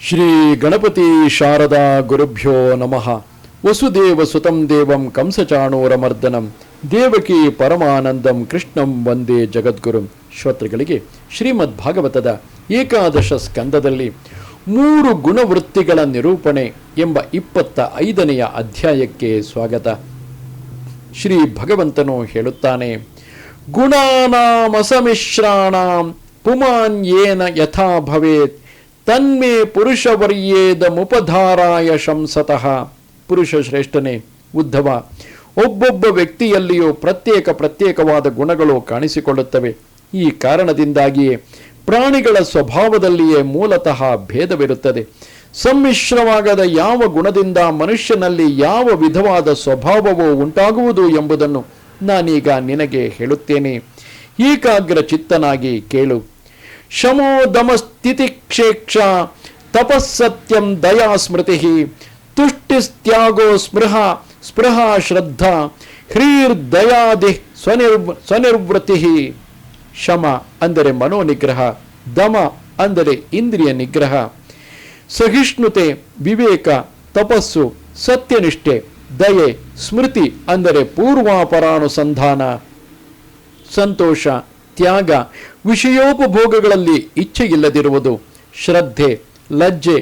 ಶ್ರೀ ಗಣಪತಿ ಶಾರದಾ ಗುರುಭ್ಯೋ ನಮಃ. ವಸುದೇವ ಸುತಂ ದೇವಂ ಕಂಸಚಾಣೂರಮರ್ದನಂ ದೇವಕಿ ಪರಮಾನಂದಂ ಕೃಷ್ಣಂ ವಂದೇ ಜಗದ್ಗುರುಂ. ಶ್ರೋತೃಗಳಿಗೆ ಶ್ರೀಮದ್ ಭಾಗವತದ ಏಕಾದಶ ಸ್ಕಂದದಲ್ಲಿ 3 ಗುಣವೃತ್ತಿಗಳ ನಿರೂಪಣೆ ಎಂಬ 25ನೆಯ ಅಧ್ಯಾಯಕ್ಕೆ ಸ್ವಾಗತ. ಶ್ರೀ ಭಗವಂತನು ಹೇಳುತ್ತಾನೆ, ಗುಣಾನಾಮಸಮಿಶ್ರಾಣಾಂ ಪುಮಾನ್ಯೇನ ಯಥಾ ಭವೇತ್ ತನ್ಮೇ ಪುರುಷವರ್ಯೇದ ಮುಪಧಾರಾಯ ಶಂಸತಃ. ಪುರುಷ ಶ್ರೇಷ್ಠನೇ ಉದ್ಧವ, ಒಬ್ಬೊಬ್ಬ ವ್ಯಕ್ತಿಯಲ್ಲಿಯೂ ಪ್ರತ್ಯೇಕವಾದ ಗುಣಗಳು ಕಾಣಿಸಿಕೊಳ್ಳುತ್ತವೆ. ಈ ಕಾರಣದಿಂದಾಗಿಯೇ ಪ್ರಾಣಿಗಳ ಸ್ವಭಾವದಲ್ಲಿಯೇ ಮೂಲತಃ ಭೇದವಿರುತ್ತದೆ. ಸಮ್ಮಿಶ್ರವಾಗದ ಯಾವ ಗುಣದಿಂದ ಮನುಷ್ಯನಲ್ಲಿ ಯಾವ ವಿಧವಾದ ಸ್ವಭಾವವು ಉಂಟಾಗುವುದು ಎಂಬುದನ್ನು ನಾನೀಗ ನಿನಗೆ ಹೇಳುತ್ತೇನೆ. ಏಕಾಗ್ರ ಚಿತ್ತನಾಗಿ ಕೇಳು. ಶಮೋ ದಮಸ್ಥಿತಿಕ್ಷೇಕ್ಷ ತಪಸ್ಸತ್ಯಂ ದಯಾ ಸ್ಮೃತಿ ತುಷ್ಟಿಸ್ತ್ಯಾಗೋ ಸ್ಪೃಹ ಶ್ರದ್ಧಾ ಹ್ರೀರ್ದಯಾದಿ ಸ್ವನಿರ್ವೃತಿ. ಶಮ ಅಂದರೆ ಮನೋನಿಗ್ರಹ, ದಮ ಅಂದರೆ ಇಂದ್ರಿಯ ನಿಗ್ರಹ, ಸಹಿಷ್ಣುತೆ ವಿವೇಕ, ತಪಸ್ಸು ಸತ್ಯನಿಷ್ಠೆ, ದಯೆ ಸ್ಮೃತಿ ಅಂದರೆ ಪೂರ್ವಾಪರಾನುಸಂಧಾನ, ಸಂತೋಷ ತ್ಯಾಗ ವಿಷಯೋಪಭೋಗಗಳಲ್ಲಿ ಇಚ್ಛೆಯಿಲ್ಲದಿರುವುದು, ಶ್ರದ್ಧೆ ಲಜ್ಜೆ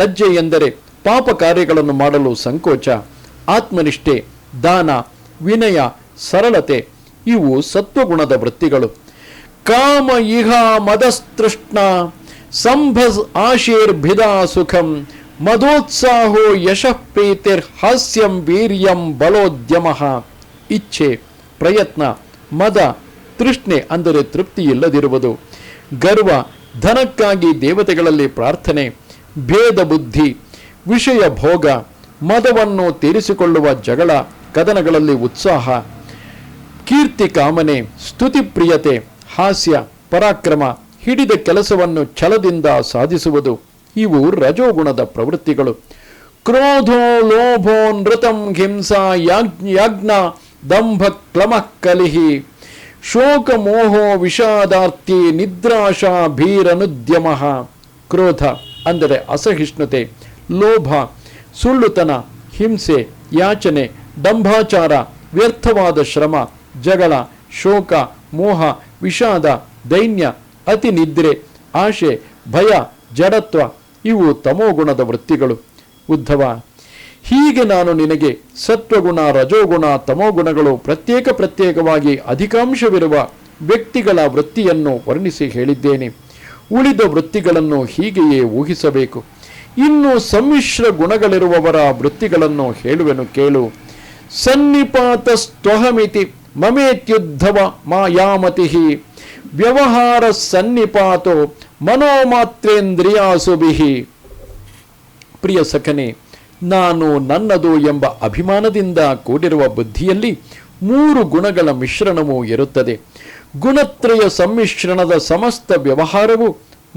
ಲಜ್ಜೆ ಎಂದರೆ ಪಾಪ ಕಾರ್ಯಗಳನ್ನು ಮಾಡಲು ಸಂಕೋಚ, ಆತ್ಮನಿಷ್ಠೆ ದಾನ ವಿನಯ ಸರಳತೆ ಇವು ಸತ್ವಗುಣದ ವೃತ್ತಿಗಳು. ಕಾಮ ಇಹ ಮದಸ್ತೃಷ್ಣ ಸಂಭಸ್ ಆಶೀರ್ಭಿದಾ ಸುಖಂ ಮದೋತ್ಸಾಹೋ ಯಶಃ ಪ್ರೀತಿರ್ ಹಾಸ್ಯಂ ವೀರ್ಯಂ ಬಲೋದ್ಯಮಃ. ಇಚ್ಛೆ ಪ್ರಯತ್ನ ಮದ ತೃಷ್ಣೆ ಅಂದರೆ ತೃಪ್ತಿ ಇಲ್ಲದಿರುವುದು, ಗರ್ವ ಧನಕ್ಕಾಗಿ ದೇವತೆಗಳಲ್ಲಿ ಪ್ರಾರ್ಥನೆ, ಭೇದ ಬುದ್ಧಿ ವಿಷಯ ಭೋಗ, ಮದವನ್ನು ತೀರಿಸಿಕೊಳ್ಳುವ ಜಗಳ ಕದನಗಳಲ್ಲಿ ಉತ್ಸಾಹ, ಕೀರ್ತಿ ಕಾಮನೆ, ಸ್ತುತಿ ಪ್ರಿಯತೆ, ಹಾಸ್ಯ ಪರಾಕ್ರಮ, ಹಿಡಿದ ಕೆಲಸವನ್ನು ಛಲದಿಂದ ಸಾಧಿಸುವುದು ಇವು ರಜೋಗುಣದ ಪ್ರವೃತ್ತಿಗಳು. ಕ್ರೋಧೋ ಲೋಭೋ ನೃತಂ ಹಿಂಸಾ ಯಾಜ್ಞ ದಂಭ ಕ್ಲಮಃ ಕಲಿಹಿ ಶೋಕ ಮೋಹೋ ವಿಷಾದಾರ್ಥಿ ನಿದ್ರಾಶಾ ಭೀರನುದ್ಯಮಃ. ಕ್ರೋಧ ಅಂದರೆ ಅಸಹಿಷ್ಣುತೆ, ಲೋಭ ಸುಳ್ಳುತನ, ಹಿಂಸೆ ಯಾಚನೆ, ಡಂಭಾಚಾರ ವ್ಯರ್ಥವಾದ ಶ್ರಮ, ಜಗಳ, ಶೋಕ ಮೋಹ ವಿಷಾದ ದೈನ್ಯ, ಅತಿ ನಿದ್ರೆ, ಆಶೆ ಭಯ ಜಡತ್ವ ಇವು ತಮೋಗುಣದ ವೃತ್ತಿಗಳು. ಉದ್ಧವ, ಹೀಗೆ ನಾನು ನಿನಗೆ ಸತ್ವಗುಣ ರಜೋಗುಣ ತಮೋಗುಣಗಳು ಪ್ರತ್ಯೇಕವಾಗಿ ಅಧಿಕಾಂಶವಿರುವ ವ್ಯಕ್ತಿಗಳ ವೃತ್ತಿಯನ್ನು ವರ್ಣಿಸಿ ಹೇಳಿದ್ದೇನೆ. ಉಳಿದ ವೃತ್ತಿಗಳನ್ನು ಹೀಗೆಯೇ ಊಹಿಸಬೇಕು. ಇನ್ನು ಸಮ್ಮಿಶ್ರ ಗುಣಗಳಿರುವವರ ವೃತ್ತಿಗಳನ್ನು ಹೇಳುವೆನು ಕೇಳು. ಸನ್ನಿಪಾತಸ್ತ್ವಹಮಿತಿ ಮಮೇತ್ಯುದ್ಧವ ಮಾಯಾಮತಿ ವ್ಯವಹಾರ ಸನ್ನಿಪಾತೋ ಮನೋಮಾತ್ರೇಂದ್ರಿಯಾಸುಭಿಹಿ. ಪ್ರಿಯ ಸಖನೆ, ನಾನು ನನ್ನದು ಎಂಬ ಅಭಿಮಾನದಿಂದ ಕೂಡಿರುವ ಬುದ್ಧಿಯಲ್ಲಿ 3 ಗುಣಗಳ ಮಿಶ್ರಣವೂ ಇರುತ್ತದೆ. ಗುಣತ್ರಯ ಸಮ್ಮಿಶ್ರಣದ ಸಮಸ್ತ ವ್ಯವಹಾರವು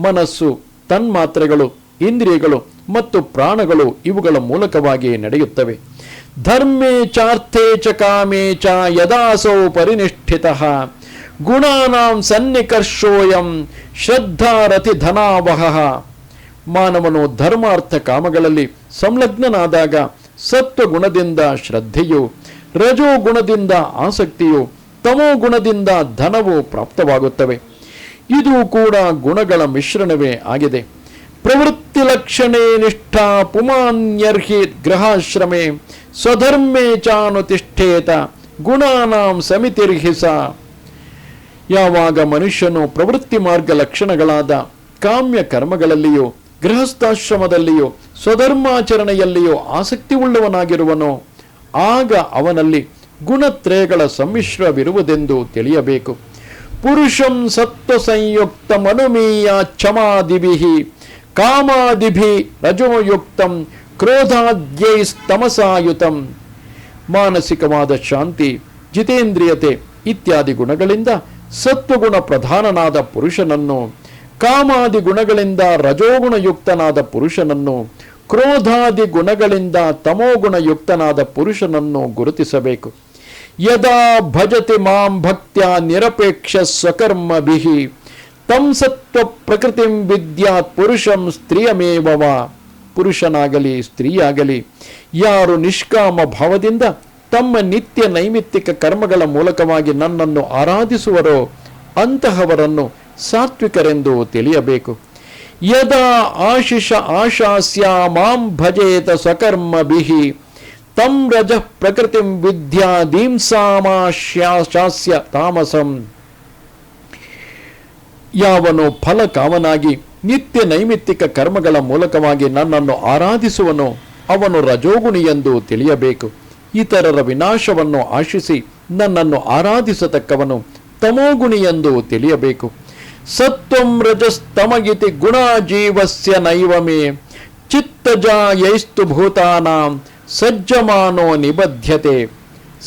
ಮನಸ್ಸು, ತನ್ಮಾತ್ರೆಗಳು, ಇಂದ್ರಿಯಗಳು ಮತ್ತು ಪ್ರಾಣಗಳು ಇವುಗಳ ಮೂಲಕವಾಗಿ ನಡೆಯುತ್ತವೆ. ಧರ್ಮೇ ಚಾರ್ಥೇ ಚ ಕಾಮೇ ಚ ಯದಾಸೌ ಪರಿನಿಷ್ಠಿತಃ ಗುಣಾನಾಂ ಸನ್ನಿಕರ್ಷೋಯಂ ಶ್ರದ್ಧಾರತಿ ಧನಾವಹಃ. ಮಾನವನು ಧರ್ಮಾರ್ಥ ಕಾಮಗಳಲ್ಲಿ ಸಂಲಗ್ನನಾದಾಗ ಸತ್ವಗುಣದಿಂದ ಶ್ರದ್ಧೆಯು, ರಜೋಗುಣದಿಂದ ಆಸಕ್ತಿಯು, ತಮೋಗುಣದಿಂದ ಧನವು ಪ್ರಾಪ್ತವಾಗುತ್ತವೆ. ಇದು ಕೂಡ ಗುಣಗಳ ಮಿಶ್ರಣವೇ ಆಗಿದೆ. ಪ್ರವೃತ್ತಿ ಲಕ್ಷಣೇ ನಿಷ್ಠಾ ಪುಮಾನ್ಯರ್ಹಿ ಗೃಹಾಶ್ರಮೇ ಸ್ವಧರ್ಮೇ ಚಾನುತಿಷ್ಠೇತ ಗುಣಾನಾಂ ಸಮಿತಿರ್ಹಿಸ. ಯಾವಾಗ ಮನುಷ್ಯನು ಪ್ರವೃತ್ತಿ ಮಾರ್ಗ ಲಕ್ಷಣಗಳಾದ ಕಾಮ್ಯ ಕರ್ಮಗಳಲ್ಲಿಯೂ ಗೃಹಸ್ಥಾಶ್ರಮದಲ್ಲಿಯೂ ಸ್ವಧರ್ಮಾಚರಣೆಯಲ್ಲಿಯೂ ಆಸಕ್ತಿ ಉಳ್ಳವನಾಗಿರುವನೋ ಆಗ ಅವನಲ್ಲಿ ಗುಣತ್ರಯಗಳ ಸಮ್ಮಿಶ್ರವಿರುವುದೆಂದು ತಿಳಿಯಬೇಕು. ಪುರುಷಂ ಸತ್ವ ಸಂಯುಕ್ತ ಮನುಮೀಯ ಕ್ಷಮಾದಿಭಿ ಕಾಮಾದಿಭಿ ರಜೋಯುಕ್ತಂ ಕ್ರೋಧಾದ್ಯೈಸ್ತಮಸಾಯುತಂ. ಮಾನಸಿಕವಾದ ಶಾಂತಿ ಜಿತೇಂದ್ರಿಯತೆ ಇತ್ಯಾದಿ ಗುಣಗಳಿಂದ ಸತ್ವಗುಣ ಪ್ರಧಾನನಾದ ಪುರುಷನನ್ನು, ಕಾಮಾದಿ ಗುಣಗಳಿಂದ ರಜೋಗುಣಯುಕ್ತನಾದ ಪುರುಷನನ್ನು, ಕ್ರೋಧಾದಿ ಗುಣಗಳಿಂದ ತಮೋಗುಣಯುಕ್ತನಾದ ಪುರುಷನನ್ನು ಗುರುತಿಸಬೇಕು. ಯದಾ ಭಜತಿ ಮಾಂ ಭಕ್ತ್ಯಾ ನಿರಪೇಕ್ಷ ಸ್ವಕರ್ಮಭಿಃ ತಂ ಸತ್ವ ಪ್ರಕೃತಿಂ ವಿದ್ಯಾತ್ ಪುರುಷಂ ಸ್ತ್ರೀಯಮೇವವ. ಪುರುಷನಾಗಲಿ ಸ್ತ್ರೀಯಾಗಲಿ ಯಾರು ನಿಷ್ಕಾಮ ಭಾವದಿಂದ ತಮ್ಮ ನಿತ್ಯ ನೈಮಿತ್ತಿಕ ಕರ್ಮಗಳ ಮೂಲಕವಾಗಿ ನನ್ನನ್ನು ಆರಾಧಿಸುವರೋ ಅಂತಹವರನ್ನು ಸಾತ್ವಿಕರೆಂದು ತಿಳಿಯಬೇಕು. ಯದಾ ಆಶಿಷ ಆಶಾಸ್ಯ ಮಾಂ ಭಜೇತ ಸ್ವಕರ್ಮಭಿಃ ತಂ ರಜಃ ಪ್ರಕೃತಿಂ ವಿದ್ಯಾ ದೀಂಸಾಮಾಶ್ಯಾಸ್ಯ ತಾಮಸಂ. ಯಾವನು ಫಲಕಾಮನಾಗಿ ನಿತ್ಯ ನೈಮಿತ್ತಿಕ ಕರ್ಮಗಳ ಮೂಲಕವಾಗಿ ನನ್ನನ್ನು ಆರಾಧಿಸುವನೋ ಅವನು ರಜೋಗುಣಿ ಎಂದು ತಿಳಿಯಬೇಕು. ಇತರರ ವಿನಾಶವನ್ನು ಆಶಿಸಿ ನನ್ನನ್ನು ಆರಾಧಿಸತಕ್ಕವನು ತಮೋಗುಣಿ ಎಂದು ತಿಳಿಯಬೇಕು. ಸತ್ವಂ ರಜಸ್ತಮಗಿತಿ ಗುಣ ಜೀವಸ್ಯ ನೈವಮೇ ಚಿತ್ತಜಾಯೈಸ್ತು ಭೂತಾನಾಂ ಸಜ್ಜಮಾನೋ ನಿಬಧ್ಯತೆ.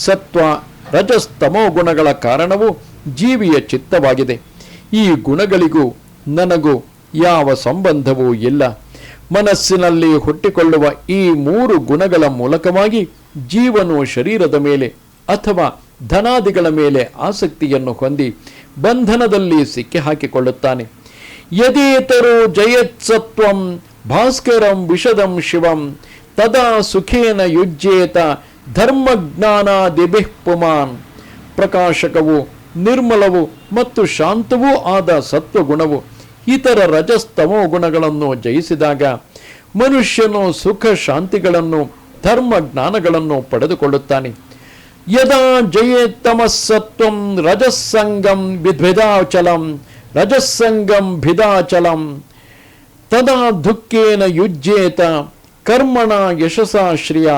ಸತ್ವ ರಜಸ್ತಮೋ ಗುಣಗಳ ಕಾರಣವು ಜೀವಿಯ ಚಿತ್ತವಾಗಿದೆ. ಈ ಗುಣಗಳಿಗೂ ನನಗೂ ಯಾವ ಸಂಬಂಧವೂ ಇಲ್ಲ. ಮನಸ್ಸಿನಲ್ಲಿ ಹುಟ್ಟಿಕೊಳ್ಳುವ ಈ 3 ಗುಣಗಳ ಮೂಲಕವಾಗಿ ಜೀವನು ಶರೀರದ ಮೇಲೆ ಅಥವಾ ಧನಾದಿಗಳ ಮೇಲೆ ಆಸಕ್ತಿಯನ್ನು ಹೊಂದಿ ಬಂಧನದಲ್ಲಿ ಸಿಕ್ಕಿ ಹಾಕಿಕೊಳ್ಳುತ್ತಾನೆ. ಯದೇತರೋ ಜಯತ್ಸತ್ವಂ ಭಾಸ್ಕರಂ ವಿಶದಂ ಶಿವಂ ತದಾ ಸುಖೇನ ಯುಜ್ಯೇತ ಧರ್ಮಜ್ಞಾನಾದಿಭಿಃ ಪುಮಾನ್. ಪ್ರಕಾಶಕವು ನಿರ್ಮಲವು ಮತ್ತು ಶಾಂತವೂ ಆದ ಸತ್ವಗುಣವು ಇತರ ರಜಸ್ತಮೋ ಗುಣಗಳನ್ನು ಜಯಿಸಿದಾಗ ಮನುಷ್ಯನು ಸುಖ ಶಾಂತಿಗಳನ್ನು ಧರ್ಮ ಜ್ಞಾನಗಳನ್ನು ಪಡೆದುಕೊಳ್ಳುತ್ತಾನೆ. ಯದಾ ಜಯೇತ್ತಮಸ್ಸತ್ವಂ ರಜಸ್ಸಂಗಂ ವಿದ್ವಿಧಾಚಲಂ ರಜಸ್ಸಂಗಂ ಭಿದಾಚಲಂ ತದಾ ದುಃಖೇನ ಯುಜ್ಯೇತ ಕರ್ಮಣ ಯಶಸಾಶ್ರಿಯ.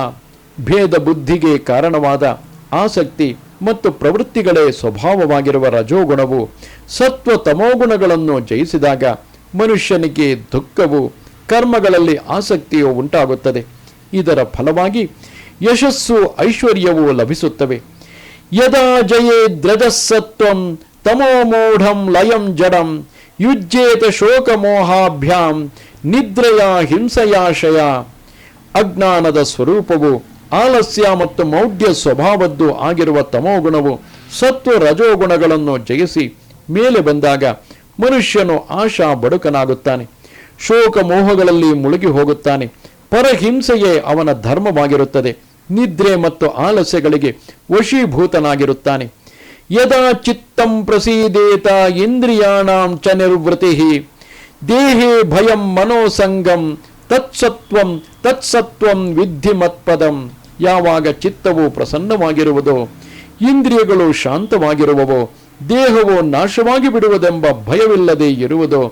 ಭೇದ ಬುದ್ಧಿಗೆ ಕಾರಣವಾದ ಆಸಕ್ತಿ ಮತ್ತು ಪ್ರವೃತ್ತಿಗಳೇ ಸ್ವಭಾವವಾಗಿರುವ ರಜೋಗುಣವು ಸತ್ವ ತಮೋಗುಣಗಳನ್ನು ಜಯಿಸಿದಾಗ ಮನುಷ್ಯನಿಗೆ ದುಃಖವು ಕರ್ಮಗಳಲ್ಲಿ ಆಸಕ್ತಿಯು ಉಂಟಾಗುತ್ತದೆ. ಇದರ ಫಲವಾಗಿ ಯಶಸ್ಸು ಐಶ್ವರ್ಯವು ಲಭಿಸುತ್ತವೆ. ಯದಾ ಜಯೇದ್ರಜಸ್ಸತ್ವಂ ತಮೋಮೂಢಂ ಲಯಂ ಜಡಂ ಯುಜ್ಯೇತ ಶೋಕಮೋಹಾಭ್ಯಾಂ ನಿದ್ರೆಯ ಹಿಂಸಯಾಶಯ. ಅಜ್ಞಾನದ ಸ್ವರೂಪವು ಆಲಸ್ಯ ಮತ್ತು ಮೌಢ್ಯ ಸ್ವಭಾವದ್ದು ಆಗಿರುವ ತಮೋಗುಣವು ಸತ್ವ ರಜೋಗುಣಗಳನ್ನು ಜಯಿಸಿ ಮೇಲೆ ಬಂದಾಗ ಮನುಷ್ಯನು ಆಶಾ ಬಡುಕನಾಗುತ್ತಾನೆ. ಶೋಕ ಮೋಹಗಳಲ್ಲಿ ಮುಳುಗಿ ಹೋಗುತ್ತಾನೆ. ಪರಹಿಂಸೆಯೇ ಅವನ ಧರ್ಮವಾಗಿರುತ್ತದೆ. ನಿದ್ರೆ ಮತ್ತು ಆಲಸ್ಯಗಳಿಗೆ ವಶೀಭೂತನಾಗಿರುತ್ತಾನೆ. ಯದಾ ಚಿತ್ತಂ ಪ್ರಸೀದೇತ ಇಂದ್ರಿಯಾಣಾಂ ಚ ನಿರ್ವೃತಿಃ ದೇಹೇ ಭಯಂ ಮನೋಸಂಗಂ ತತ್ಸತ್ವಂ ವಿದ್ಧಿ ಮತ್ಪದಂ. ಯಾವಾಗ ಚಿತ್ತವು ಪ್ರಸನ್ನವಾಗಿರುವುದೋ, ಇಂದ್ರಿಯಗಳು ಶಾಂತವಾಗಿರುವವೋ, ದೇಹವು ನಾಶವಾಗಿ ಬಿಡುವುದೆಂಬ ಭಯವಿಲ್ಲದೆ ಇರುವುದೋ,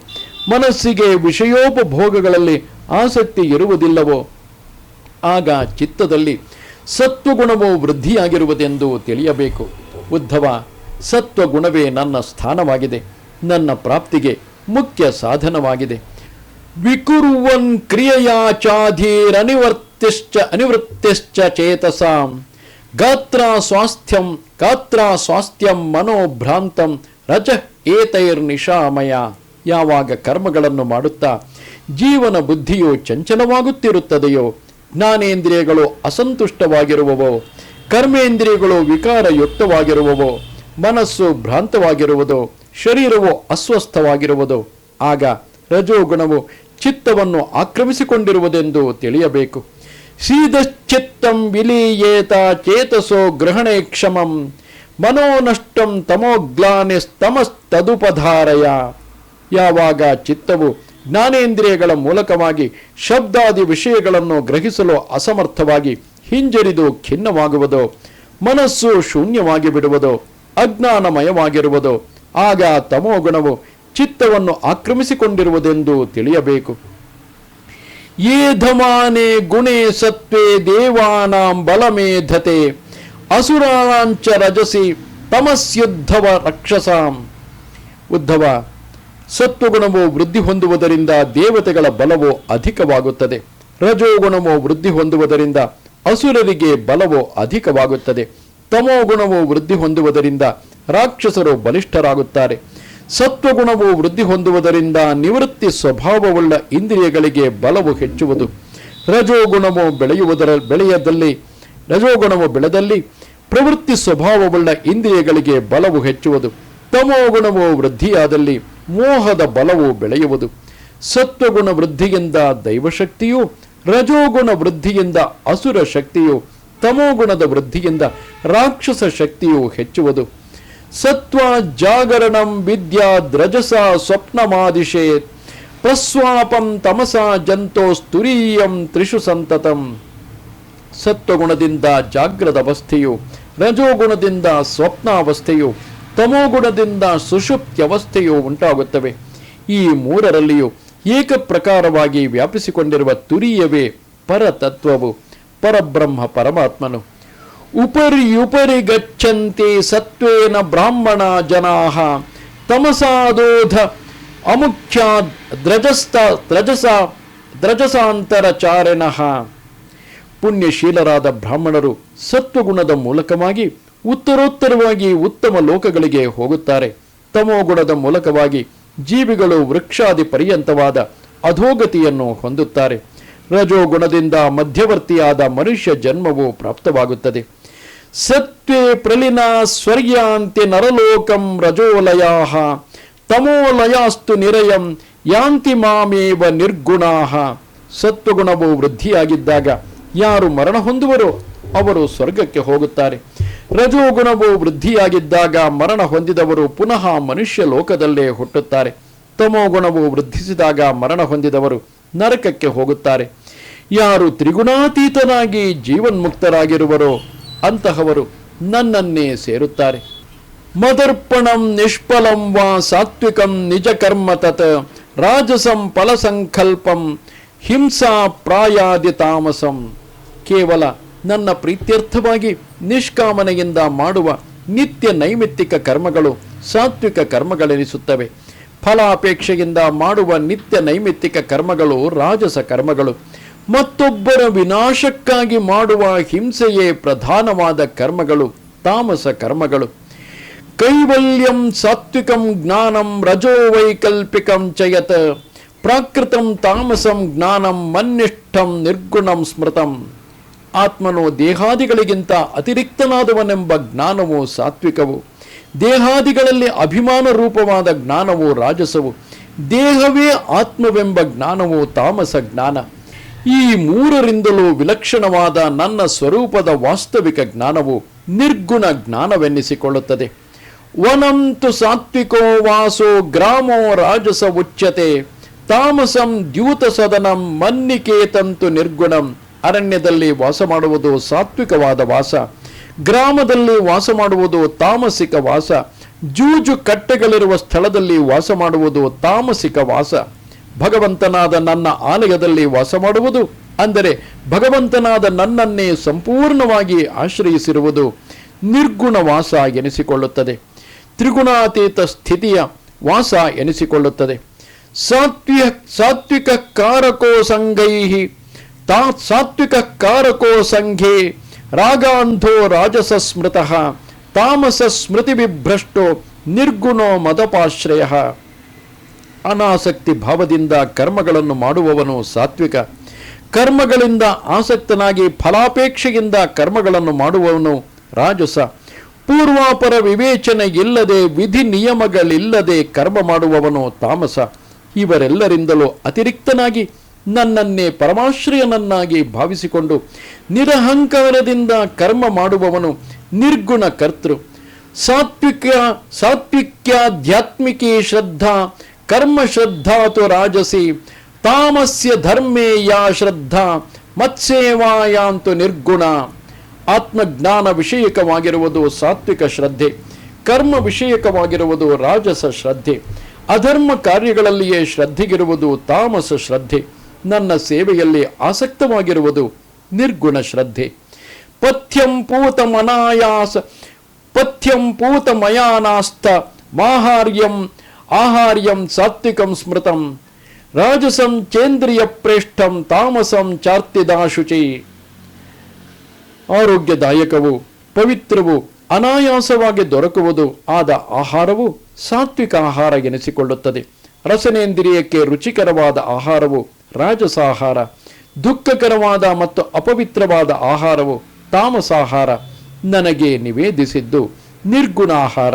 ಮನಸ್ಸಿಗೆ ವಿಷಯೋಪಭೋಗಗಳಲ್ಲಿ ಆಸಕ್ತಿ ಇರುವುದಿಲ್ಲವೋ, ಆಗ ಚಿತ್ತದಲ್ಲಿ ಸತ್ವಗುಣವು ವೃದ್ಧಿಯಾಗಿರುವುದೆಂದು ತಿಳಿಯಬೇಕು. ಉದ್ಧವ, ಸತ್ವಗುಣವೇ ನನ್ನ ಸ್ಥಾನವಾಗಿದೆ, ನನ್ನ ಪ್ರಾಪ್ತಿಗೆ ಮುಖ್ಯ ಸಾಧನವಾಗಿದೆ. ವಿಕುರ್ವನ್ ಕ್ರಿಯೆಯಾಚಾಧೀರನಿವೃತ್ತಿಶ್ಚ ಚೇತಸಾಂ ಗಾತ್ರ ಸ್ವಾಸ್ಥ್ಯಂ ಮನೋಭ್ರಾಂತಂ ರಜಃ ಏತೈರ್ನಿಶಾಮಯ. ಯಾವಾಗ ಕರ್ಮಗಳನ್ನು ಮಾಡುತ್ತಾ ಜೀವನ ಬುದ್ಧಿಯು ಚಂಚಲವಾಗುತ್ತಿರುತ್ತದೆಯೋ, ಜ್ಞಾನೇಂದ್ರಿಯಗಳು ಅಸಂತುಷ್ಟವಾಗಿರುವವೋ, ಕರ್ಮೇಂದ್ರಿಯಗಳು ವಿಕಾರಯುಕ್ತವಾಗಿರುವವೋ, ಮನಸ್ಸು ಭ್ರಾಂತವಾಗಿರುವುದೋ, ಶರೀರವು ಅಸ್ವಸ್ಥವಾಗಿರುವುದೋ, ಆಗ ರಜೋಗುಣವು ಚಿತ್ತವನ್ನು ಆಕ್ರಮಿಸಿಕೊಂಡಿರುವುದೆಂದು ತಿಳಿಯಬೇಕು. ಸೀದಶ್ಚಿತ್ತಂ ವಿಲೀಯೇತ ಚೇತಸೋ ಗ್ರಹಣೇ ಕ್ಷಮಂ ಮನೋನಷ್ಟಂ ತಮೋಗ್ಲಾನಿಸ್ತಮಸ್ತದುಪಧಾರಯ. ಯಾವಾಗ ಚಿತ್ತವು ಜ್ಞಾನೇಂದ್ರಿಯಗಳ ಮೂಲಕವಾಗಿ ಶಬ್ದಾದಿ ವಿಷಯಗಳನ್ನು ಗ್ರಹಿಸಲು ಅಸಮರ್ಥವಾಗಿ ಹಿಂಜರಿದು ಖಿನ್ನವಾಗುವುದೋ, ಮನಸ್ಸು ಶೂನ್ಯವಾಗಿ ಬಿಡುವುದೋ, ಅಜ್ಞಾನಮಯವಾಗಿರುವುದೋ, ಆಗ ತಮೋಗುಣವು ಚಿತ್ತವನ್ನು ಆಕ್ರಮಿಸಿಕೊಂಡಿರುವುದೆಂದು ತಿಳಿಯಬೇಕು. ಯೇ ಧಮಾನೆ ಗುಣೇ ಸತ್ವೇ ದೇವಾನಾಂ ಬಲಮೇಧತೆ ಅಸುರಾಂಚ ರಜಸಿ ತಮಸ್ಯುದ್ಧವ ರಕ್ಷಸಾಂ. ಉದ್ಧವ, ಸತ್ವಗುಣವು ವೃದ್ಧಿ ಹೊಂದುವುದರಿಂದ ದೇವತೆಗಳ ಬಲವು ಅಧಿಕವಾಗುತ್ತದೆ. ರಜೋಗುಣವು ವೃದ್ಧಿ ಹೊಂದುವುದರಿಂದ ಅಸುರರಿಗೆ ಬಲವು ಅಧಿಕವಾಗುತ್ತದೆ. ತಮೋಗುಣವು ವೃದ್ಧಿ ಹೊಂದುವುದರಿಂದ ರಾಕ್ಷಸರು ಬಲಿಷ್ಠರಾಗುತ್ತಾರೆ. ಸತ್ವಗುಣವು ವೃದ್ಧಿ ಹೊಂದುವುದರಿಂದ ನಿವೃತ್ತಿ ಸ್ವಭಾವವುಳ್ಳ ಇಂದ್ರಿಯಗಳಿಗೆ ಬಲವು ಹೆಚ್ಚುವುದು. ರಜೋಗುಣವು ಬೆಳೆದಲ್ಲಿ ಪ್ರವೃತ್ತಿ ಸ್ವಭಾವವುಳ್ಳ ಇಂದ್ರಿಯಗಳಿಗೆ ಬಲವು ಹೆಚ್ಚುವುದು. ತಮೋಗುಣವು ವೃದ್ಧಿಯಾದಲ್ಲಿ ಮೋಹದ ಬಲವು ಬೆಳೆಯುವುದು. ಸತ್ವಗುಣ ವೃದ್ಧಿಯಿಂದ ದೈವಶಕ್ತಿಯು, ರಜೋಗುಣ ವೃದ್ಧಿಯಿಂದ ಅಸುರ ಶಕ್ತಿಯು, ತಮೋಗುಣದ ವೃದ್ಧಿಯಿಂದ ರಾಕ್ಷಸ ಶಕ್ತಿಯು ಹೆಚ್ಚುವುದು. ಸತ್ವ ಜಾಗರಣಂ ವಿದ್ಯಾ ದ್ರಜಸ ಸ್ವಪ್ನಮಾದಿಶೇತ್ ಪ್ರಸ್ವಾಪಂ ತಮಸಾ ಜಂತೋಸ್ತುರೀಯಂ ತ್ರಿಷು ಸಂತತಂ. ಸತ್ವಗುಣದಿಂದ ಜಾಗ್ರದ ಅವಸ್ಥೆಯು, ರಜೋಗುಣದಿಂದ ಸ್ವಪ್ನಾವಸ್ಥೆಯು, ತಮೋಗುಣದಿಂದ ಸುಷುಪ್ತ್ಯವಸ್ಥೆಯು ಉಂಟಾಗುತ್ತವೆ. ಈ ಮೂರರಲ್ಲಿಯೂ ಏಕಪ್ರಕಾರವಾಗಿ ವ್ಯಾಪಿಸಿಕೊಂಡಿರುವ ತುರಿಯವೇ ಪರತತ್ವವು, ಪರಬ್ರಹ್ಮ ಪರಮಾತ್ಮನು. ಉಪರಿ ಗಚ್ಚಂತೆ ಸತ್ವೇನ ಬ್ರಾಹ್ಮಣ ಜನಾಃ ತಮಸಾದೋಧ ಅಮುಖ್ಯಾದ್ ದ್ರಜಸಾಂತರಚಾರಿಣಃ. ಪುಣ್ಯಶೀಲರಾದ ಬ್ರಾಹ್ಮಣರು ಸತ್ವಗುಣದ ಮೂಲಕವಾಗಿ ಉತ್ತರೋತ್ತರವಾಗಿ ಉತ್ತಮ ಲೋಕಗಳಿಗೆ ಹೋಗುತ್ತಾರೆ. ತಮೋಗುಣದ ಮೂಲಕವಾಗಿ ಜೀವಿಗಳು ವೃಕ್ಷಾದಿ ಪರ್ಯಂತವಾದ ಅಧೋಗತಿಯನ್ನು ಹೊಂದುತ್ತಾರೆ. ರಜೋಗುಣದಿಂದ ಮಧ್ಯವರ್ತಿಯಾದ ಮನುಷ್ಯ ಜನ್ಮವು ಪ್ರಾಪ್ತವಾಗುತ್ತದೆ. ಸತ್ವೇ ಪ್ರಲಿನಾ ಸ್ವರ್ಯಾಂತಿ ನರಲೋಕಂ ರಜೋಲಯಾಃ ತಮೋಲಯಾಸ್ತು ನಿರಯಂ ಯಾಂತಿ ಮಾಮೇವ ನಿರ್ಗುಣಾಃ. ಸತ್ವಗುಣವು ವೃದ್ಧಿಯಾಗಿದ್ದಾಗ ಯಾರು ಮರಣ ಹೊಂದುವರೋ ಅವರು ಸ್ವರ್ಗಕ್ಕೆ ಹೋಗುತ್ತಾರೆ. ರಜೋಗುಣವು ವೃದ್ಧಿಯಾಗಿದ್ದಾಗ ಮರಣ ಹೊಂದಿದವರು ಪುನಃ ಮನುಷ್ಯ ಲೋಕದಲ್ಲೇ ಹುಟ್ಟುತ್ತಾರೆ. ತಮೋಗುಣವು ವೃದ್ಧಿಸಿದಾಗ ಮರಣ ಹೊಂದಿದವರು ನರಕಕ್ಕೆ ಹೋಗುತ್ತಾರೆ. ಯಾರು ತ್ರಿಗುಣಾತೀತನಾಗಿ ಜೀವನ್ಮುಕ್ತರಾಗಿರುವರೋ ಅಂತಹವರು ನನ್ನನ್ನೇ ಸೇರುತ್ತಾರೆ. ಮದರ್ಪಣಂ ನಿಷ್ಫಲಂ ವಾ ಸಾತ್ವಿಕಂ ನಿಜ ಕರ್ಮ ತತ್ ರಾಜಸಂ ಫಲಸಂಕಲ್ಪಂ ಹಿಂಸಾ ಪ್ರಾಯಾದಿ ತಾಮಸಂ. ಕೇವಲ ನನ್ನ ಪ್ರೀತ್ಯರ್ಥವಾಗಿ ನಿಷ್ಕಾಮನೆಯಿಂದ ಮಾಡುವ ನಿತ್ಯ ನೈಮಿತ್ತಿಕ ಕರ್ಮಗಳು ಸಾತ್ವಿಕ ಕರ್ಮಗಳೆನಿಸುತ್ತವೆ. ಫಲಾಪೇಕ್ಷೆಯಿಂದ ಮಾಡುವ ನಿತ್ಯ ನೈಮಿತ್ತಿಕ ಕರ್ಮಗಳು ರಾಜಸ ಕರ್ಮಗಳು. ಮತ್ತೊಬ್ಬರ ವಿನಾಶಕ್ಕಾಗಿ ಮಾಡುವ ಹಿಂಸೆಯೇ ಪ್ರಧಾನವಾದ ಕರ್ಮಗಳು ತಾಮಸ ಕರ್ಮಗಳು. ಕೈವಲ್ಯಂ ಸಾತ್ವಿಕಂ ಜ್ಞಾನಂ ರಜೋ ವೈಕಲ್ಪಿಕಂ ಚಯತ್ ಪ್ರಾಕೃತಂ ತಾಮಸಂ ಜ್ಞಾನಂ ಮನ್ನಿಷ್ಠಂ ನಿರ್ಗುಣಂ ಸ್ಮೃತಂ. ಆತ್ಮನು ದೇಹಾದಿಗಳಿಗಿಂತ ಅತಿರಿಕ್ತನಾದವನೆಂಬ ಜ್ಞಾನವು ಸಾತ್ವಿಕವು. ದೇಹಾದಿಗಳಲ್ಲಿ ಅಭಿಮಾನ ರೂಪವಾದ ಜ್ಞಾನವು ರಾಜಸವು. ದೇಹವೇ ಆತ್ಮವೆಂಬ ಜ್ಞಾನವು ತಾಮಸ ಜ್ಞಾನ. ಈ ಮೂರರಿಂದಲೂ ವಿಲಕ್ಷಣವಾದ ನನ್ನ ಸ್ವರೂಪದ ವಾಸ್ತವಿಕ ಜ್ಞಾನವು ನಿರ್ಗುಣ ಜ್ಞಾನವೆನ್ನಿಸಿಕೊಳ್ಳುತ್ತದೆ. ವನಂತು ಸಾತ್ವಿಕೋ ವಾಸೋ ಗ್ರಾಮೋ ರಾಜಸ ಉಚ್ಯತೆ ತಾಮಸಂ ದ್ಯೂತ ಸದನಂ ಮನ್ನಿಕೇತಂತು ನಿರ್ಗುಣಂ. ಅರಣ್ಯದಲ್ಲಿ ವಾಸ ಮಾಡುವುದು ಸಾತ್ವಿಕವಾದ ವಾಸ, ಗ್ರಾಮದಲ್ಲಿ ವಾಸ ಮಾಡುವುದು ತಾಮಸಿಕ ವಾಸ, ಜೂಜು ಕಟ್ಟೆಗಳಿರುವ ಸ್ಥಳದಲ್ಲಿ ವಾಸ ಮಾಡುವುದು ತಾಮಸಿಕ ವಾಸ. ಭಗವಂತನಾದ ನನ್ನ ಆಲಯದಲ್ಲಿ ವಾಸ ಮಾಡುವುದು ಅಂದರೆ ಭಗವಂತನಾದ ನನ್ನನ್ನೇ ಸಂಪೂರ್ಣವಾಗಿ ಆಶ್ರಯಿಸಿರುವುದು ನಿರ್ಗುಣ ವಾಸ ಎನಿಸಿಕೊಳ್ಳುತ್ತದೆ. ತ್ರಿಗುಣಾತೀತ ಸ್ಥಿತಿಯ ವಾಸ ಎನಿಸಿಕೊಳ್ಳುತ್ತದೆ. ಸಾತ್ವಿಕ ಕಾರಕೋ ಸಂಗೈಃ ಸಾತ್ವಿಕ ಕಾರಕೋ ಸಂಘೇ ರಾಗಾಂಧೋ ರಾಜಸ ಸ್ಮೃತಃ ತಾಮಸ ಸ್ಮೃತಿ ವಿಭ್ರಷ್ಟೋ ನಿರ್ಗುಣೋ ಮದಪಾಶ್ರಯ. ಅನಾಸಕ್ತಿ ಭಾವದಿಂದ ಕರ್ಮಗಳನ್ನು ಮಾಡುವವನು ಸಾತ್ವಿಕ. ಕರ್ಮಗಳಿಂದ ಆಸಕ್ತನಾಗಿ ಫಲಾಪೇಕ್ಷೆಯಿಂದ ಕರ್ಮಗಳನ್ನು ಮಾಡುವವನು ರಾಜಸ. ಪೂರ್ವಾಪರ ವಿವೇಚನೆ ಇಲ್ಲದೆ ವಿಧಿ ನಿಯಮಗಳಿಲ್ಲದೆ ಕರ್ಮ ಮಾಡುವವನು ತಾಮಸ. ಇವರೆಲ್ಲರಿಂದಲೂ ಅತಿರಿಕ್ತನಾಗಿ ನನ್ನನ್ನೇ ಪರಮಾಶ್ರಯನನ್ನಾಗಿ ಭಾವಿಸಿಕೊಂಡು ನಿರಹಂಕಾರದಿಂದ ಕರ್ಮ ಮಾಡುವವನು ನಿರ್ಗುಣ ಕರ್ತೃ. ಸಾತ್ವಿಕ್ಯಾಧ್ಯಾತ್ಮಿಕೇ ಶ್ರದ್ಧಾ ಕರ್ಮ ಶ್ರದ್ಧಾತು ರಾಜಸಿ ತಾಮಸ್ಯ ಧರ್ಮೇ ಯಾ ಶ್ರದ್ಧಾ ಮತ್ಸೇವಾಯಾಂತು ನಿರ್ಗುಣ. ಆತ್ಮಜ್ಞಾನ ವಿಷಯಕವಾಗಿರುವುದು ಸಾತ್ವಿಕ ಶ್ರದ್ಧೆ, ಕರ್ಮ ವಿಷಯಕವಾಗಿರುವುದು ರಾಜಸ ಶ್ರದ್ಧೆ, ಅಧರ್ಮ ಕಾರ್ಯಗಳಲ್ಲಿಯೇ ಶ್ರದ್ಧೆಗಿರುವುದು ತಾಮಸ ಶ್ರದ್ಧೆ, ನನ್ನ ಸೇವೆಯಲ್ಲಿ ಆಸಕ್ತವಾಗಿರುವುದು ನಿರ್ಗುಣ ಶ್ರದ್ಧೆ. ಪಥ್ಯಂ ಪೂತಮಯಾನಾಸ್ತ ಮಾಹಾರ್ಯಂ ಆಹಾರ್ಯಂ ಸಾತ್ವಿಕಂ ಸ್ಮೃತಂ ರಾಜಸಂ ಚೇಂದ್ರಿಯ ಪ್ರೇಷ್ಠಂ ತಾಮಸಂ ಚಾರ್ತಿದಾಶುಚಿ. ಆರೋಗ್ಯದಾಯಕವು, ಪವಿತ್ರವು, ಅನಾಯಾಸವಾಗಿ ದೊರಕುವುದು ಆದ ಆಹಾರವು ಸಾತ್ವಿಕ ಆಹಾರ ಎನಿಸಿಕೊಳ್ಳುತ್ತದೆ. ರಸನೇಂದ್ರಿಯಕ್ಕೆ ರುಚಿಕರವಾದ ಆಹಾರವು ರಾಜಸಾಹಾರ, ದುಃಖಕರವಾದ ಮತ್ತು ಅಪವಿತ್ರವಾದ ಆಹಾರವು ತಾಮಸಾಹಾರ. ನನಗೆ ನಿವೇದಿಸಿದ್ದು ನಿರ್ಗುಣ ಆಹಾರ.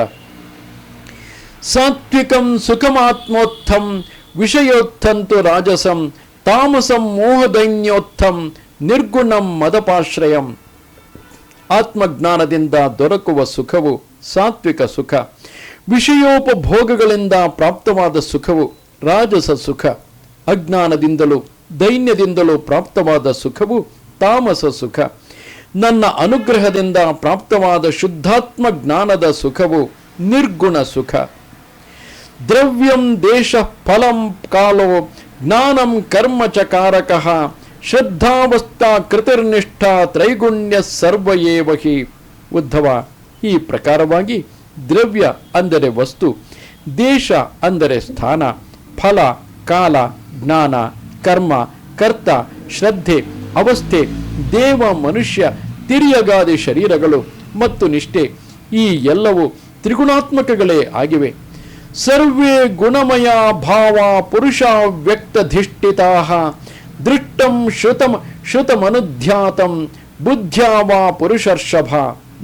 ಸಾತ್ವಿಕಂ ಸುಖಮಾತ್ಮೋತ್ಥಂ ವಿಷಯೋತ್ಥಂತು ರಾಜಸಂ ತಾಮಸಂ ಮೋಹದೈನ್ಯೋತ್ಥಂ ನಿರ್ಗುಣಂ ಮದಪಾಶ್ರಯಂ. ಆತ್ಮಜ್ಞಾನದಿಂದ ದೊರಕುವ ಸುಖವು ಸಾತ್ವಿಕ ಸುಖ, ವಿಷಯೋಪಭೋಗಗಳಿಂದ ಪ್ರಾಪ್ತವಾದ ಸುಖವು ರಾಜಸ ಸುಖ, ಅಜ್ಞಾನದಿಂದಲೂ ದೈನ್ಯದಿಂದಲೂ ಪ್ರಾಪ್ತವಾದ ಸುಖವು ತಾಮಸ ಸುಖ, ನನ್ನ ಅನುಗ್ರಹದಿಂದ ಪ್ರಾಪ್ತವಾದ ಶುದ್ಧಾತ್ಮ ಜ್ಞಾನದ ಸುಖವು ನಿರ್ಗುಣ ಸುಖ. ದ್ರವ್ಯಂ ದೇಶ ಫಲಂ ಕಾಲೋ ಜ್ಞಾನಂ ಕರ್ಮ ಚ ಕಾರಕಃ ಶ್ರದ್ಧಾವಸ್ಥಾ ಕೃತಿರ್ನಿಷ್ಠಾ ತ್ರೈಗುಣ್ಯ ಸರ್ವಯೇವ ಹಿ. ಉದ್ಧವ, ಈ ಪ್ರಕಾರವಾಗಿ ದ್ರವ್ಯ ಅಂದರೆ ವಸ್ತು, ದೇಶ ಅಂದರೆ ಸ್ಥಾನ, ಫಲ, ಕಾಲ, ಜ್ಞಾನ, ಕರ್ಮ, ಕರ್ತ, ಶ್ರದ್ಧೆ, ಅವಸ್ಥೆ, ದೇವ, ಮನುಷ್ಯ, ತಿರ್ಯಗಾದಿ ಶರೀರಗಳು ಮತ್ತು ನಿಷ್ಠೆ ಈ ಎಲ್ಲವೂ ತ್ರಿಗುಣಾತ್ಮಕಗಳೇ ಆಗಿವೆ. ಸರ್ವೇ ಗುಣಮಯ ಭಾವ ಪುರುಷ ವ್ಯಕ್ತಧಿಷ್ಠಿತಾ ದೃಷ್ಟಂ ಶ್ರುತಮನುಧ್ಯಾತಂ ಬುದ್ಧ್ಯಾವಾ ಪುರುಷರ್ಷಭ.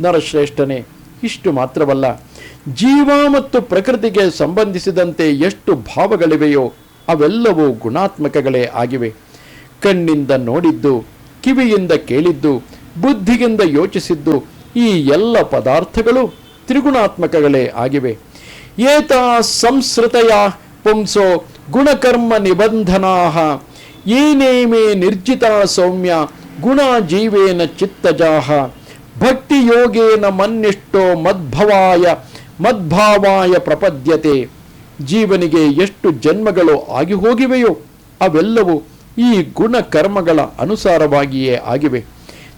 ನರಶ್ರೇಷ್ಠನೇ, ಇಷ್ಟು ಮಾತ್ರವಲ್ಲ, ಜೀವ ಮತ್ತು ಪ್ರಕೃತಿಗೆ ಸಂಬಂಧಿಸಿದಂತೆ ಎಷ್ಟು ಭಾವಗಳಿವೆಯೋ ಅವೆಲ್ಲವೂ ಗುಣಾತ್ಮಕಗಳೇ ಆಗಿವೆ. ಕಣ್ಣಿಂದ ನೋಡಿದ್ದು, ಕಿವಿಯಿಂದ ಕೇಳಿದ್ದು, ಬುದ್ಧಿಯಿಂದ ಯೋಚಿಸಿದ್ದು ಈ ಎಲ್ಲ ಪದಾರ್ಥಗಳು ತ್ರಿಗುಣಾತ್ಮಕಗಳೇ ಆಗಿವೆ. ಏತಾ ಸಂಸ್ಕೃತಯ ಪುಂಸೋ ಗುಣಕರ್ಮ ನಿಬಂಧನಾಃ ಏನೇಮೇ ನಿರ್ಜಿತ ಸೌಮ್ಯ ಗುಣ ಜೀವೇನ ಚಿತ್ತಜಾಹ ಭಕ್ತಿಯೋಗೇನ ಮನ್ನಿಷ್ಟೋ ಮದ್ಭಾವಾಯ ಪ್ರಪದ್ಯತೆ. ಜೀವನಿಗೆ ಎಷ್ಟು ಜನ್ಮಗಳು ಆಗಿ ಹೋಗಿವೆಯೋ ಅವೆಲ್ಲವೂ ಈ ಗುಣಕರ್ಮಗಳ ಅನುಸಾರವಾಗಿಯೇ ಆಗಿವೆ.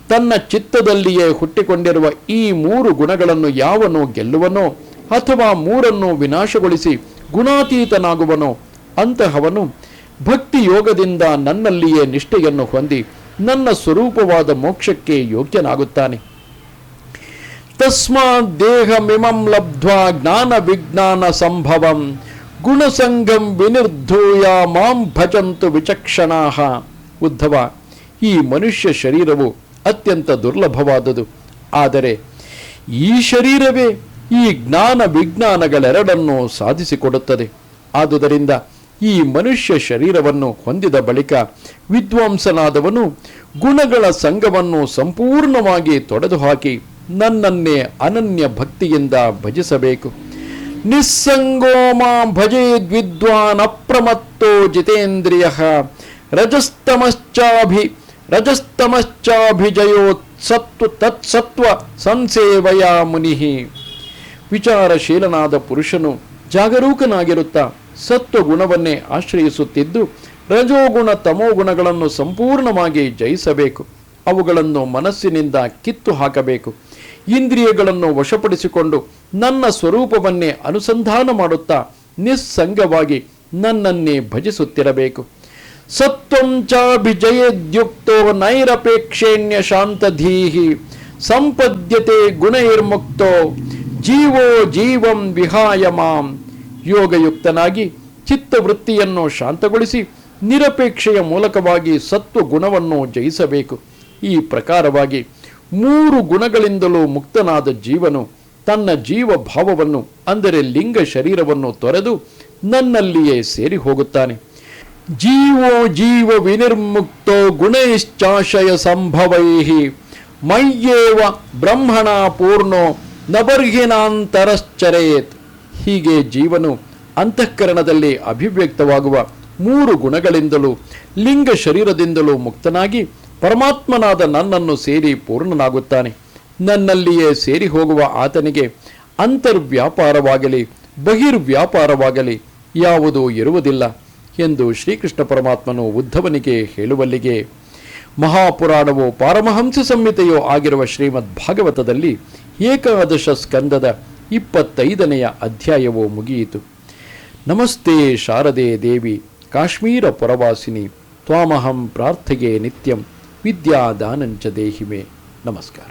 ತನ್ನ ಚಿತ್ತದಲ್ಲಿಯೇ ಹುಟ್ಟಿಕೊಂಡಿರುವ ಈ ಮೂರು ಗುಣಗಳನ್ನು ಯಾವನು ಗೆಲ್ಲುವನೋ ಅಥವಾ ಮೂರನ್ನು ವಿನಾಶಗೊಳಿಸಿ ಗುಣಾತೀತನಾಗುವನೋ ಅಂತಹವನು ಭಕ್ತಿ ಯೋಗದಿಂದ ನನ್ನಲ್ಲಿಯೇ ನಿಷ್ಠೆಯನ್ನು ಹೊಂದಿ ನನ್ನ ಸ್ವರೂಪವಾದ ಮೋಕ್ಷಕ್ಕೆ ಯೋಗ್ಯನಾಗುತ್ತಾನೆ. ತಸ್ಮಾತ್ ದೇಹಮಿಮಂ ಲಬ್ಧ್ವಾ ಜ್ಞಾನ ವಿಜ್ಞಾನ ಸಂಭವಂ ಗುಣಸಂಗಂ ವಿನಿರ್ಧೂಯ ಮಾಂ ಭಜಂತು ವಿಚಕ್ಷಣಾಃ. ಉದ್ಧವ, ಈ ಮನುಷ್ಯ ಶರೀರವು ಅತ್ಯಂತ ದುರ್ಲಭವಾದುದು. ಆದರೆ ಈ ಶರೀರವೇ ಈ ಜ್ಞಾನ ವಿಜ್ಞಾನಗಳೆರಡನ್ನೂ ಸಾಧಿಸಿಕೊಡುತ್ತದೆ. ಆದುದರಿಂದ ಈ ಮನುಷ್ಯ ಶರೀರವನ್ನು ಹೊಂದಿದ ಬಳಿಕ ವಿದ್ವಾಂಸನಾದವನು ಗುಣಗಳ ಸಂಘವನ್ನು ಸಂಪೂರ್ಣವಾಗಿ ತೊಡೆದುಹಾಕಿ ನನ್ನನ್ನೇ ಅನನ್ಯ ಭಕ್ತಿಯಿಂದ ಭಜಿಸಬೇಕು. ನಿಸ್ಸಂಗೋ ಮಾಂ ಭಜೇದ್ವಿದ್ವಾನ್ ಅಪ್ರಮತ್ತೋ ಜಿತೇಂದ್ರಿಯ ರಜಸ್ತಮಶ್ಚಾಭಿಜಯೋತ್ಸತ್ವ ತತ್ಸತ್ವ ಸಂಸೇವಯ ಮುನಿಃ. ವಿಚಾರಶೀಲನಾದ ಪುರುಷನು ಜಾಗರೂಕನಾಗಿರುತ್ತಾ ಸತ್ವ ಗುಣವನ್ನೇ ಆಶ್ರಯಿಸುತ್ತಿದ್ದು ರಜೋಗುಣ ತಮೋಗುಣಗಳನ್ನು ಸಂಪೂರ್ಣವಾಗಿ ಜಯಿಸಬೇಕು. ಅವುಗಳನ್ನು ಮನಸ್ಸಿನಿಂದ ಕಿತ್ತು ಹಾಕಬೇಕು. ಇಂದ್ರಿಯಗಳನ್ನು ವಶಪಡಿಸಿಕೊಂಡು ನನ್ನ ಸ್ವರೂಪವನ್ನೇ ಅನುಸಂಧಾನ ಮಾಡುತ್ತಾ ನಿಸ್ಸಂಗವಾಗಿ ನನ್ನನ್ನೇ ಭಜಿಸುತ್ತಿರಬೇಕು. ಸತ್ವಂ ಚಾಭಿಜಯೇದ್ಯುಕ್ತೋ ನೈರಪೇಕ್ಷೇಣ್ಯ ಶಾಂತಧೀಹಿ ಸಂಪದ್ಯತೆ ಗುಣೈರ್ಮುಕ್ತೋ ಜೀವೋ ಜೀವಂ ವಿಹಾಯ ಮಾಂ. ಯೋಗಯುಕ್ತನಾಗಿ ಚಿತ್ತವೃತ್ತಿಯನ್ನು ಶಾಂತಗೊಳಿಸಿ ನಿರಪೇಕ್ಷೆಯ ಮೂಲಕವಾಗಿ ಸತ್ವ ಗುಣವನ್ನು ಜಯಿಸಬೇಕು. ಈ ಪ್ರಕಾರವಾಗಿ ಮೂರು ಗುಣಗಳಿಂದಲೂ ಮುಕ್ತನಾದ ಜೀವನು ತನ್ನ ಜೀವ ಭಾವವನ್ನು ಅಂದರೆ ಲಿಂಗ ಶರೀರವನ್ನು ತೊರೆದು ನನ್ನಲ್ಲಿಯೇ ಸೇರಿ ಹೋಗುತ್ತಾನೆ. ಜೀವೋ ಜೀವ ವಿನಿರ್ಮುಕ್ತೋ ಗುಣೈಶ್ಚಾಶಯ ಸಂಭವೈಃ ಮಯ್ಯೇವ ಬ್ರಹ್ಮಣ ಪೂರ್ಣೋ ನಬರ್ಹಿನಾಂತರಶ್ಚರೇತ್. ಹೀಗೆ ಜೀವನು ಅಂತಃಕರಣದಲ್ಲಿ ಅಭಿವ್ಯಕ್ತವಾಗುವ ಮೂರು ಗುಣಗಳಿಂದಲೂ ಲಿಂಗ ಶರೀರದಿಂದಲೂ ಮುಕ್ತನಾಗಿ ಪರಮಾತ್ಮನಾದ ನನ್ನನ್ನು ಸೇರಿ ಪೂರ್ಣನಾಗುತ್ತಾನೆ. ನನ್ನಲ್ಲಿಯೇ ಸೇರಿ ಹೋಗುವ ಆತನಿಗೆ ಅಂತರ್ವ್ಯಾಪಾರವಾಗಲಿ ಬಹಿರ್ವ್ಯಾಪಾರವಾಗಲಿ ಯಾವುದೂ ಇರುವುದಿಲ್ಲ ಎಂದು ಶ್ರೀಕೃಷ್ಣ ಪರಮಾತ್ಮನು ಉದ್ಧವನಿಗೆ ಹೇಳುವಲ್ಲಿಗೆ ಮಹಾಪುರಾಣವೋ ಪಾರಮಹಂಸ ಸಂಹಿತೆಯೋ ಆಗಿರುವ ಶ್ರೀಮದ್ ಭಾಗವತದಲ್ಲಿ ಏಕಾದಶ ಸ್ಕಂದದ 25ನೆಯ ಅಧ್ಯಾಯವೋ ಮುಗಿಯಿತು. ನಮಸ್ತೆ ಶಾರದೆ ದೇವಿ ಕಾಶ್ಮೀರ ಪುರವಾಸಿನಿ ತ್ವಾಮಹಂ ಪ್ರಾರ್ಥೆಯೇ ನಿತ್ಯಂ ವಿದ್ಯಾದಾನಂಚ ದೇಹಿಮೆ. ನಮಸ್ಕಾರ.